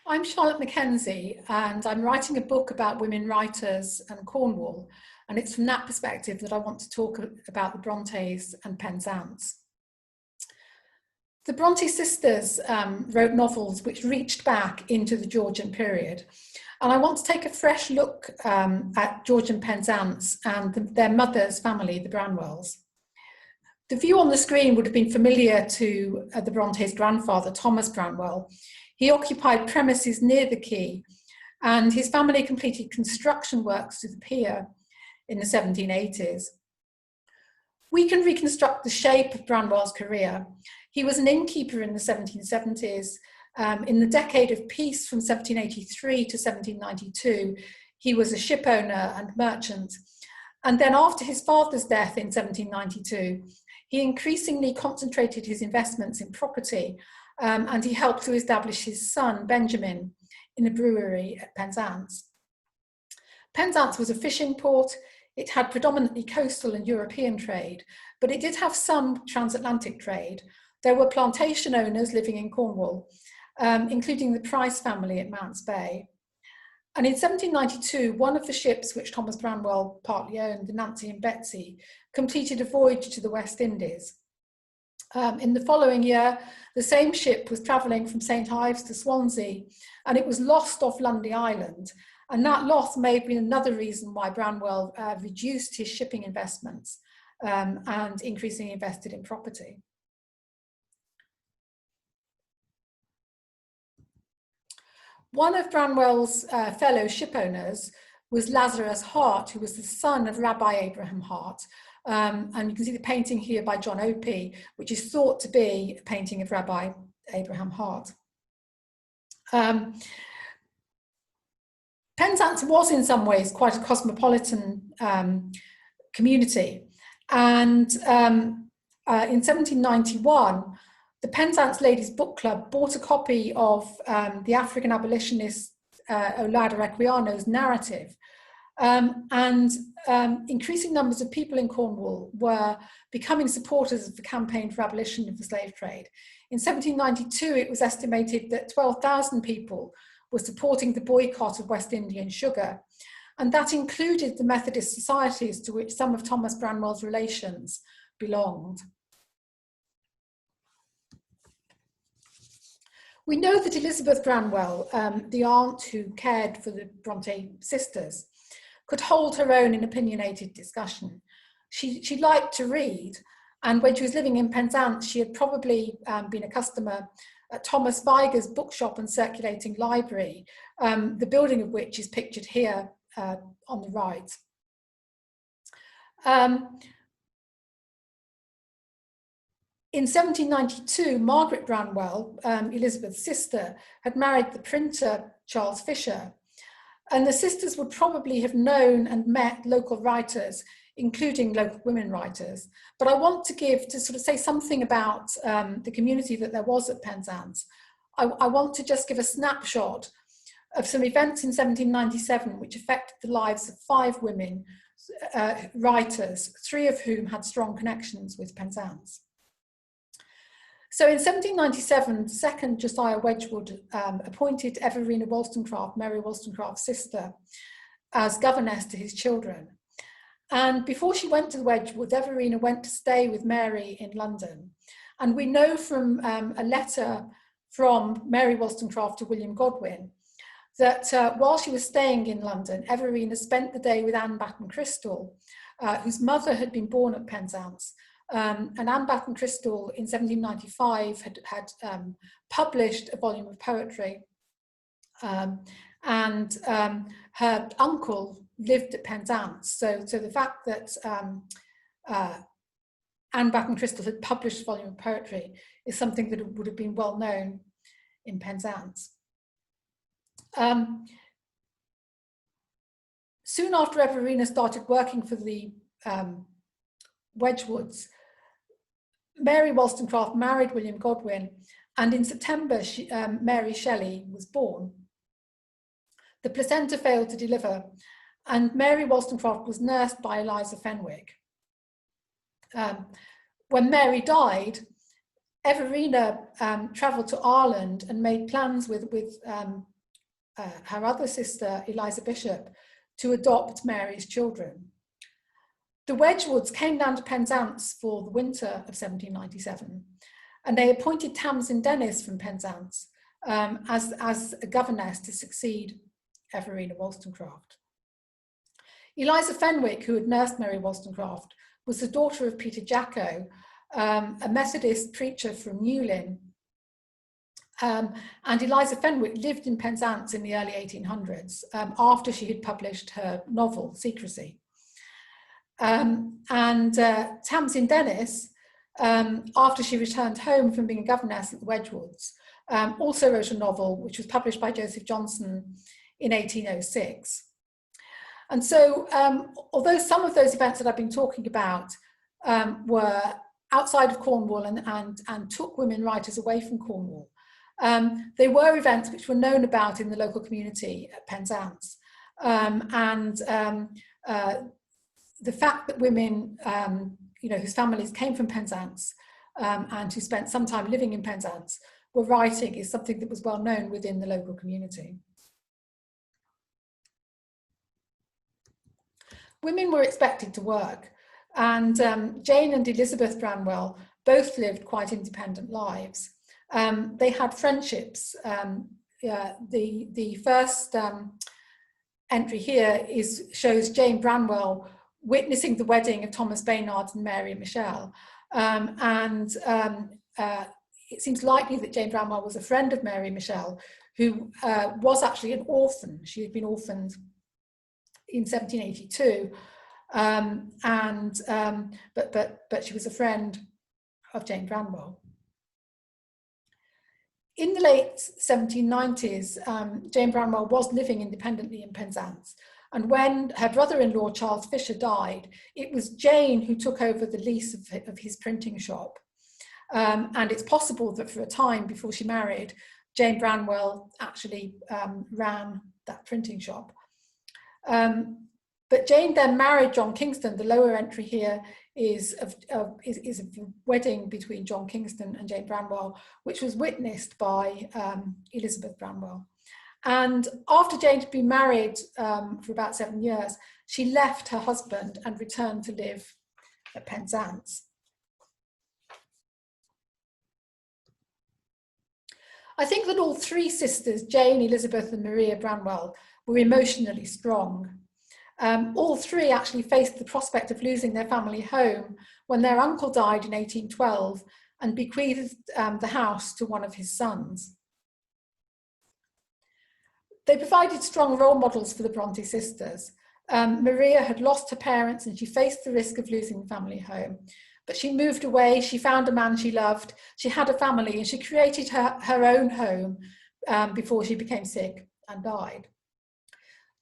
I'm Charlotte MacKenzie, and I'm writing a book about women writers and Cornwall, and it's from that perspective that I want to talk about the Brontës and Penzance. The Bronte sisters wrote novels which reached back into the Georgian period, and I want to take a fresh look at George and Penzance and their mother's family, the Branwells. The view on the screen would have been familiar to the Brontes' grandfather, Thomas Branwell. He occupied premises near the quay, and his family completed construction works to the pier in the 1780s. We can reconstruct the shape of Branwell's career. He was an innkeeper in the 1770s. In the decade of peace from 1783 to 1792, he was a ship owner and merchant. And then after his father's death in 1792, he increasingly concentrated his investments in property, and he helped to establish his son, Benjamin, in a brewery at Penzance. Penzance was a fishing port. It had predominantly coastal and European trade, but it did have some transatlantic trade. There were plantation owners living in Cornwall, including the Price family at Mounts Bay. And in 1792, one of the ships which Thomas Branwell partly owned, the Nancy and Betsy, completed a voyage to the West Indies. In the following year, the same ship was travelling from St Ives to Swansea, and it was lost off Lundy Island. And that loss may have been another reason why Branwell reduced his shipping investments and increasingly invested in property. One of Branwell's fellow ship owners was Lazarus Hart, who was the son of Rabbi Abraham Hart. And you can see the painting here by John Opie, which is thought to be a painting of Rabbi Abraham Hart. Penzance was in some ways quite a cosmopolitan community. And in 1791, the Penzance Ladies Book Club bought a copy of the African abolitionist Olaudah Equiano's narrative. And increasing numbers of people in Cornwall were becoming supporters of the campaign for abolition of the slave trade. In 1792, it was estimated that 12,000 people were supporting the boycott of West Indian sugar, and that included the Methodist societies to which some of Thomas Branwell's relations belonged. We know that Elizabeth Branwell, the aunt who cared for the Bronte sisters, could hold her own in opinionated discussion. She liked to read, and when she was living in Penzance, she had probably been a customer at Thomas Viger's bookshop and circulating library, the building of which is pictured here on the right. In 1792, Margaret Branwell, Elizabeth's sister, had married the printer Charles Fisher, and the sisters would probably have known and met local writers, including local women writers. But I want to sort of say something about the community that there was at Penzance. I want to just give a snapshot of some events in 1797 which affected the lives of 5 women writers, 3 of whom had strong connections with Penzance. So in 1797, second Josiah Wedgwood appointed Everina Wollstonecraft, Mary Wollstonecraft's sister, as governess to his children. And before she went to the Wedgwoods, Everina went to stay with Mary in London. And we know from a letter from Mary Wollstonecraft to William Godwin that while she was staying in London, Everina spent the day with Anne Batten Crystal, whose mother had been born at Penzance. And Anne Batten Crystal in 1795 had published a volume of poetry, and her uncle lived at Penzance. So the fact that Anne Batten Crystal had published a volume of poetry is something that would have been well known in Penzance. Soon after Everina started working for the Wedgwoods, Mary Wollstonecraft married William Godwin, and in September, Mary Shelley was born. The placenta failed to deliver, and Mary Wollstonecraft was nursed by Eliza Fenwick. When Mary died, Everina travelled to Ireland and made plans with her other sister, Eliza Bishop, to adopt Mary's children. The Wedgwoods came down to Penzance for the winter of 1797, and they appointed Tamsin Dennis from Penzance as a governess to succeed Everina Wollstonecraft. Eliza Fenwick, who had nursed Mary Wollstonecraft, was the daughter of Peter Jacko, a Methodist preacher from Newlyn. And Eliza Fenwick lived in Penzance in the early 1800s after she had published her novel, Secrecy. Tamsin Dennis, after she returned home from being a governess at the Wedgwoods, also wrote a novel which was published by Joseph Johnson in 1806. And so, although some of those events that I've been talking about were outside of Cornwall and took women writers away from Cornwall, they were events which were known about in the local community at Penzance. The fact that women, whose families came from Penzance and who spent some time living in Penzance were writing is something that was well known within the local community. Women were expected to work, and Jane and Elizabeth Branwell both lived quite independent lives. They had friendships. The first entry here shows Jane Branwell witnessing the wedding of Thomas Baynard and Mary Michelle. It seems likely that Jane Branwell was a friend of Mary Michelle, who was actually an orphan. She had been orphaned in 1782, but she was a friend of Jane Branwell. In the late 1790s, Jane Branwell was living independently in Penzance, and when her brother-in-law Charles Fisher died, it was Jane who took over the lease of his printing shop. And it's possible that for a time before she married, Jane Branwell actually ran that printing shop. But Jane then married John Kingston. The lower entry here is a wedding between John Kingston and Jane Branwell, which was witnessed by Elizabeth Branwell. And after Jane had been married for about 7 years, she left her husband and returned to live at Penzance. I think that all three sisters, Jane, Elizabeth and Maria Branwell, were emotionally strong. All three actually faced the prospect of losing their family home when their uncle died in 1812 and bequeathed the house to one of his sons. They provided strong role models for the Bronte sisters. Maria had lost her parents and she faced the risk of losing the family home. But she moved away, she found a man she loved, she had a family, and she created her own home before she became sick and died.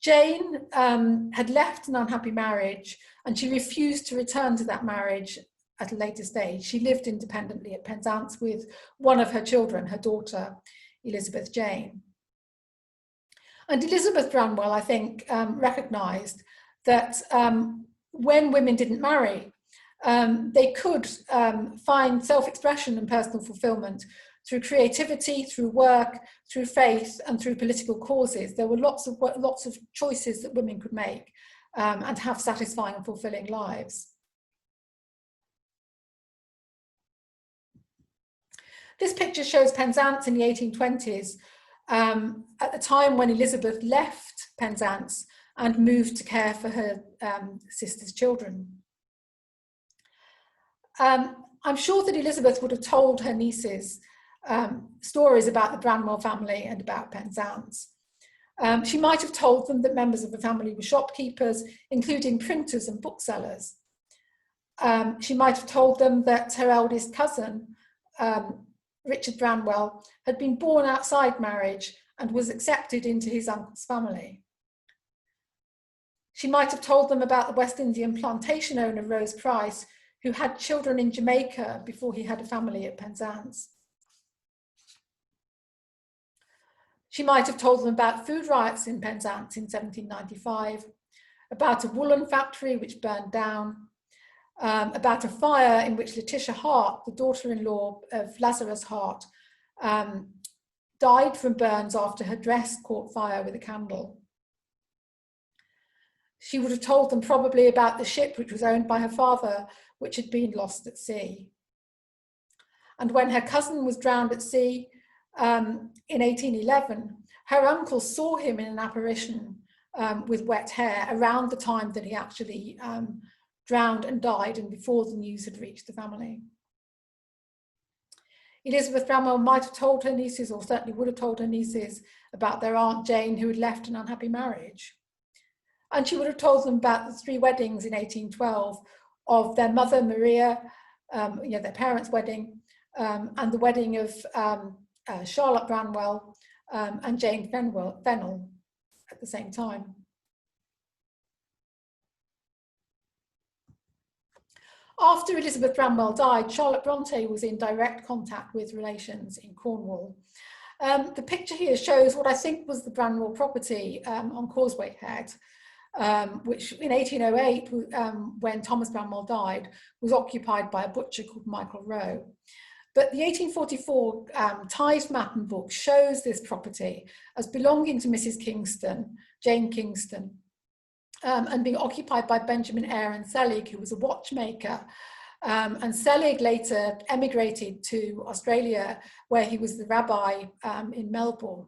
Jane had left an unhappy marriage and she refused to return to that marriage at a later stage. She lived independently at Penzance with one of her children, her daughter, Elizabeth Jane. And Elizabeth Branwell, I think, recognised that when women didn't marry, they could find self-expression and personal fulfillment through creativity, through work, through faith, and through political causes. There were lots of choices that women could make and have satisfying and fulfilling lives. This picture shows Penzance in the 1820s, at the time when Elizabeth left Penzance and moved to care for her sister's children. I'm sure that Elizabeth would have told her nieces stories about the Branwell family and about Penzance. She might have told them that members of the family were shopkeepers, including printers and booksellers. She might have told them that her eldest cousin, Richard Branwell, had been born outside marriage and was accepted into his uncle's family. She might have told them about the West Indian plantation owner, Rose Price, who had children in Jamaica before he had a family at Penzance. She might have told them about food riots in Penzance in 1795, about a woolen factory which burned down, about a fire in which Letitia Hart, the daughter-in-law of Lazarus Hart, died from burns after her dress caught fire with a candle. She would have told them probably about the ship which was owned by her father, which had been lost at sea. And when her cousin was drowned at sea in 1811, her uncle saw him in an apparition with wet hair around the time that he actually drowned and died, and before the news had reached the family. Elizabeth Bramwell might have told her nieces, or certainly would have told her nieces, about their Aunt Jane, who had left an unhappy marriage. And she would have told them about the 3 weddings in 1812 of their mother, Maria, their parents' wedding, and the wedding of Charlotte Branwell and Jane Fennell at the same time. After Elizabeth Branwell died, Charlotte Brontë was in direct contact with relations in Cornwall. The picture here shows what I think was the Branwell property on Causeway Head, which in 1808, when Thomas Branwell died, was occupied by a butcher called Michael Rowe. But the 1844 tithe map and book shows this property as belonging to Mrs. Kingston, Jane Kingston, and being occupied by Benjamin Aaron Selig, who was a watchmaker. And Selig later emigrated to Australia, where he was the rabbi in Melbourne.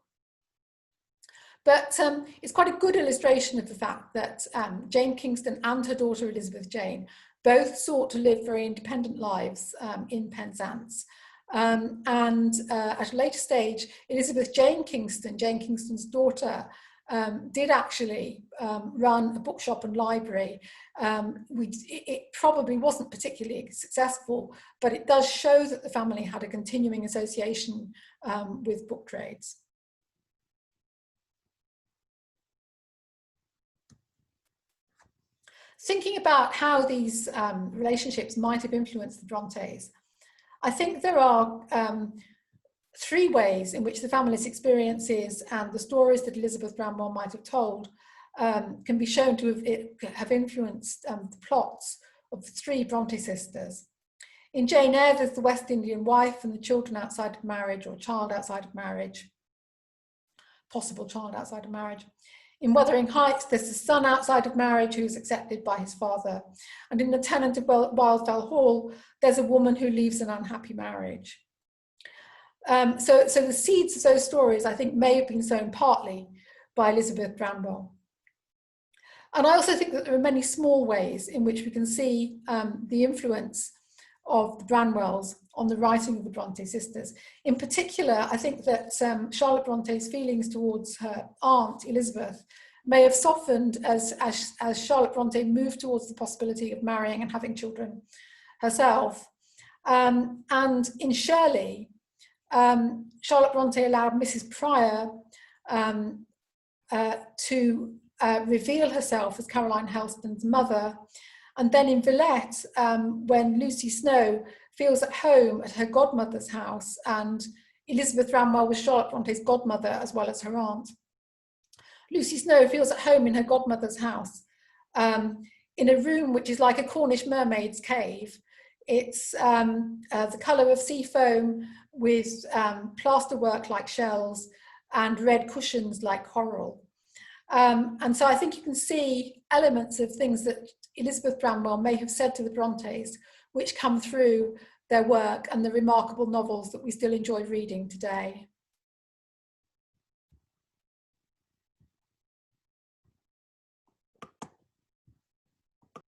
But it's quite a good illustration of the fact that Jane Kingston and her daughter Elizabeth Jane both sought to live very independent lives in Penzance. And at a later stage, Elizabeth Jane Kingston, Jane Kingston's daughter, did actually run a bookshop and library. It probably wasn't particularly successful, but it does show that the family had a continuing association with book trades. Thinking about how these relationships might have influenced the Brontes, I think there are 3 ways in which the family's experiences and the stories that Elizabeth Branwell might have told can be shown to have influenced the plots of the 3 Bronte sisters. In Jane Eyre, there's the West Indian wife and the children outside of marriage, or child outside of marriage, possible child outside of marriage. In Wuthering Heights, there's the son outside of marriage who is accepted by his father. And in The Tenant of Wildfell Hall, there's a woman who leaves an unhappy marriage. So the seeds of those stories, I think, may have been sown partly by Elizabeth Branwell. And I also think that there are many small ways in which we can see the influence of the Branwells on the writing of the Bronte sisters. In particular, I think that Charlotte Bronte's feelings towards her aunt, Elizabeth, may have softened as Charlotte Bronte moved towards the possibility of marrying and having children herself. And in Shirley, Charlotte Bronte allowed Mrs. Pryor to reveal herself as Caroline Helston's mother. And then in Villette, when Lucy Snow feels at home at her godmother's house, and Elizabeth Branwell was Charlotte Bronte's godmother as well as her aunt. Lucy Snow feels at home in her godmother's house in a room which is like a Cornish mermaid's cave. It's the colour of sea foam with plasterwork like shells and red cushions like coral. And so I think you can see elements of things that Elizabeth Branwell may have said to the Brontes, which come through their work and the remarkable novels that we still enjoy reading today.